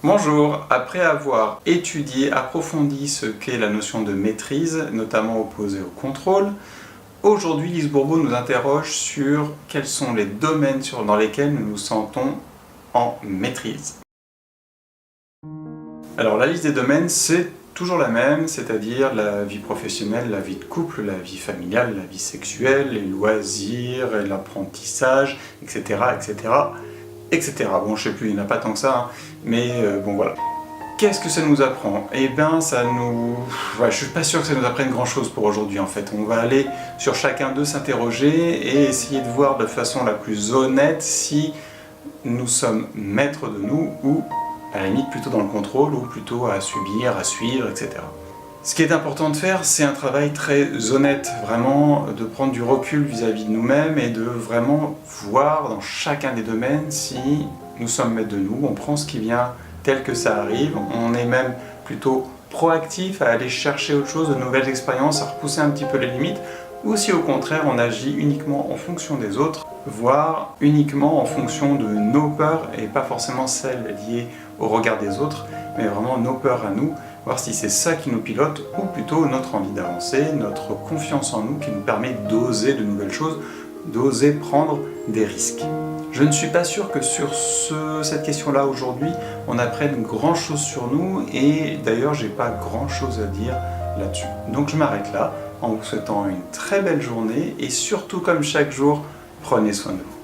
Bonjour, après avoir étudié, approfondi ce qu'est la notion de maîtrise, notamment opposée au contrôle, aujourd'hui Lise Bourbeau nous interroge sur quels sont les domaines dans lesquels nous nous sentons en maîtrise. Alors la liste des domaines, c'est toujours la même, c'est-à-dire la vie professionnelle, la vie de couple, la vie familiale, la vie sexuelle, les loisirs, l'apprentissage, etc., etc., etc. Bon, je sais plus, il n'y en a pas tant que ça, hein, mais bon voilà. Qu'est-ce que ça nous apprend? Eh bien, ça nous... Ouais, je suis pas sûr que ça nous apprenne grand-chose pour aujourd'hui, en fait. On va aller sur chacun d'eux s'interroger et essayer de voir de façon la plus honnête si nous sommes maîtres de nous ou, à la limite, plutôt dans le contrôle ou plutôt à subir, à suivre, etc. Ce qui est important de faire, c'est un travail très honnête, vraiment de prendre du recul vis-à-vis de nous-mêmes et de vraiment voir dans chacun des domaines si nous sommes maîtres de nous, on prend ce qui vient tel que ça arrive, on est même plutôt proactif à aller chercher autre chose, de nouvelles expériences, à repousser un petit peu les limites, ou si au contraire on agit uniquement en fonction des autres, voire uniquement en fonction de nos peurs et pas forcément celles liées au regard des autres, mais vraiment nos peurs à nous, voir si c'est ça qui nous pilote ou plutôt notre envie d'avancer, notre confiance en nous qui nous permet d'oser de nouvelles choses, d'oser prendre des risques. Je ne suis pas sûr que sur cette question-là aujourd'hui, on apprenne grand-chose sur nous et d'ailleurs j'ai pas grand-chose à dire là-dessus. Donc je m'arrête là en vous souhaitant une très belle journée et surtout comme chaque jour, prenez soin de vous.